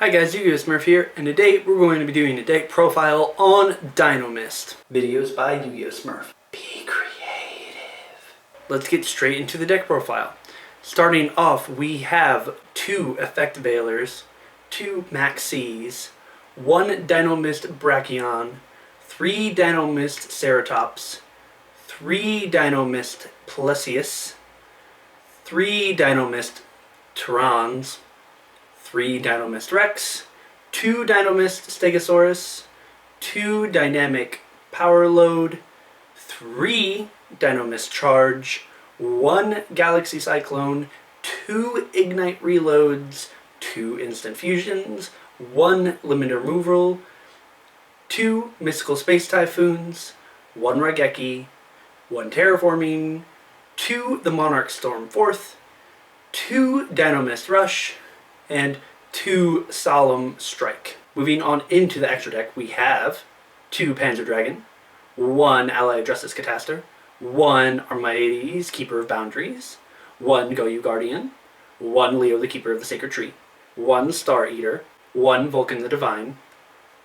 Hi guys, YGOSmurf here, and today we're going to be doing a deck profile on DinoMist. Videos by YGOSmurf. Be creative. Let's get straight into the deck profile. Starting off, we have 2 Effect Veilers, 2 Maxis, 1 DinoMist Brachion, 3 DinoMist Ceratops, 3 DinoMist Plesius, 3 DinoMist Terrans, 3 DinoMist Rex, 2 DinoMist Stegosaurus, 2 Dynamic Power Load, 3 DinoMist Charge, 1 Galaxy Cyclone, 2 Ignite Reloads, 2 Instant Fusions, 1 Limit Removal, 2 Mystical Space Typhoons, 1 Raigeki, 1 Terraforming, 2 The Monarch Storm 4th, 2 DinoMist Rush, and 2 Solemn Strike. Moving on into the extra deck, we have 2 Panzer Dragon, 1 Ally of Justice Catastor, 1 Armades Keeper of Boundaries, 1 Goyu Guardian, 1 Leo the Keeper of the Sacred Tree, 1 Star Eater, 1 Vulcan the Divine,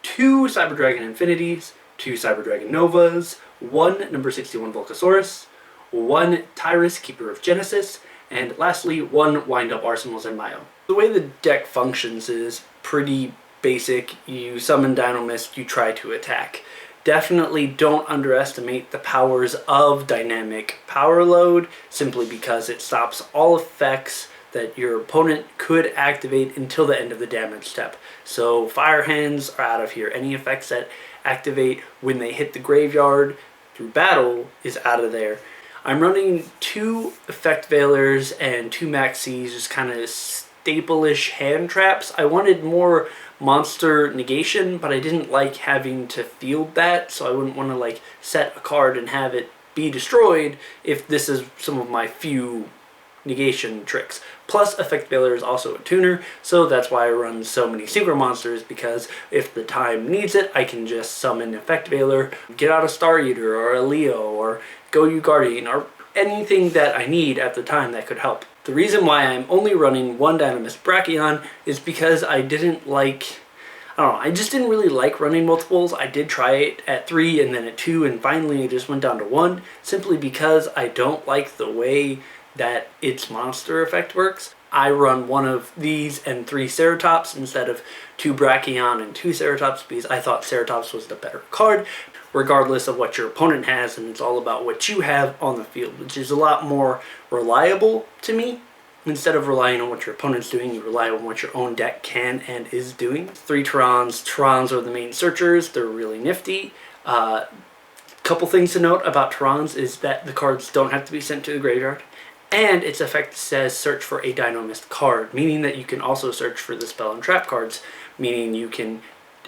2 Cyber Dragon Infinities, 2 Cyber Dragon Novas, 1 number 61 Volcasaurus, 1 Tyrus Keeper of Genesis, and lastly 1 Wind-Up Arsenals and Mayo. The way the deck functions is pretty basic. You summon DinoMist, you try to attack. Definitely don't underestimate the powers of Dynamic Power Load, simply because it stops all effects that your opponent could activate until the end of the damage step. So Fire Hands are out of here. Any effects that activate when they hit the graveyard through battle is out of there. I'm running 2 Effect Veilers and 2 Maxis, just kind of staple-ish hand traps. I wanted more monster negation, but I didn't like having to field that, so I wouldn't want to like set a card and have it be destroyed if this is some of my few negation tricks. Plus, Effect Veiler is also a tuner, so that's why I run so many Synchro Monsters, because if the time needs it, I can just summon Effect Veiler, get out a Star Eater, or a Leo, or Goyu Guardian, or anything that I need at the time that could help. The reason why I'm only running 1 DinoMist Brachion is because I just didn't really like running multiples. I did try it at 3 and then at 2, and finally I just went down to 1, simply because I don't like the way that its monster effect works. I run 1 of these and 3 Ceratops instead of 2 Brachion and 2 Ceratops, because I thought Ceratops was the better card, regardless of what your opponent has, and it's all about what you have on the field, which is a lot more reliable to me. Instead of relying on what your opponent's doing, you rely on what your own deck can and is doing. 3 Terrans. Terrans are the main searchers. They're really nifty. Couple things to note about Terrans is that the cards don't have to be sent to the graveyard, and its effect says search for a DinoMist card, meaning that you can also search for the spell and trap cards, meaning you can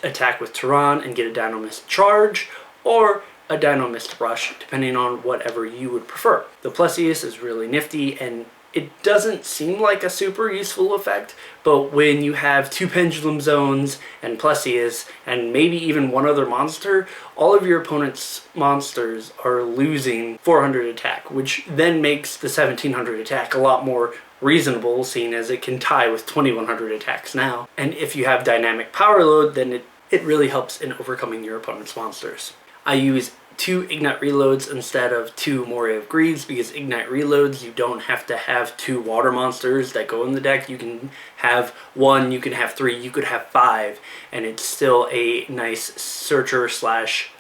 attack with Terran and get a DinoMist Charge, or a DinoMist Rush, depending on whatever you would prefer. The Plesius is really nifty, and it doesn't seem like a super useful effect, but when you have 2 Pendulum Zones and Plesius, and maybe even 1 other monster, all of your opponent's monsters are losing 400 attack, which then makes the 1700 attack a lot more reasonable, seeing as it can tie with 2100 attacks now. And if you have Dynamic Power Load, then it really helps in overcoming your opponent's monsters. I use 2 Ignite Reloads instead of 2 Moray of Greaves, because Ignite Reloads, you don't have to have 2 water monsters that go in the deck. You can have 1, you can have 3, you could have 5, and it's still a nice searcher slash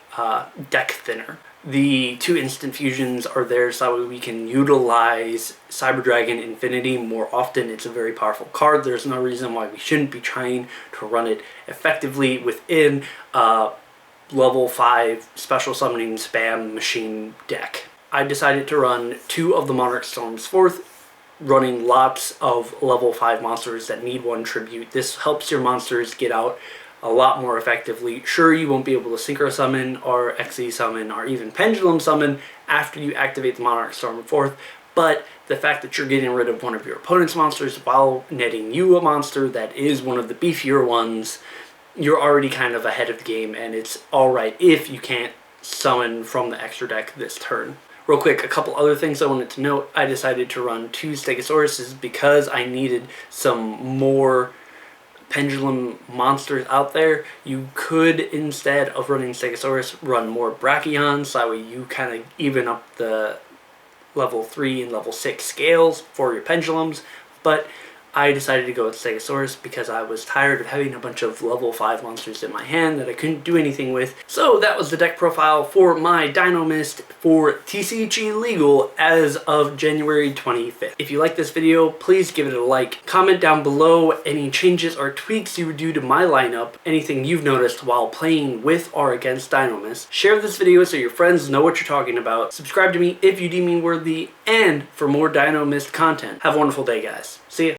deck thinner. The 2 Instant Fusions are there so that we can utilize Cyber Dragon Infinity more often. It's a very powerful card. There's no reason why we shouldn't be trying to run it effectively within level 5 special summoning spam machine deck. I decided to run 2 of the Monarch Storms 4th, running lots of level 5 monsters that need 1 tribute. This helps your monsters get out a lot more effectively. Sure, you won't be able to Synchro Summon or XE Summon or even Pendulum Summon after you activate the Monarch Storm 4th, but the fact that you're getting rid of 1 of your opponent's monsters while netting you a monster that is one of the beefier ones, you're already kind of ahead of the game, and it's alright if you can't summon from the extra deck this turn. Real quick, a couple other things I wanted to note. I decided to run 2 Stegosauruses because I needed some more pendulum monsters out there, you could, instead of running Stegosaurus, run more Brachions, so that way you kind of even up the level 3 and level 6 scales for your pendulums. But I decided to go with Stegosaurus because I was tired of having a bunch of level 5 monsters in my hand that I couldn't do anything with. So that was the deck profile for my DinoMist for TCG Legal as of January 25th. If you like this video, please give it a like. Comment down below any changes or tweaks you would do to my lineup, anything you've noticed while playing with or against DinoMist. Share this video so your friends know what you're talking about. Subscribe to me if you deem me worthy, and for more DinoMist content. Have a wonderful day, guys. See ya.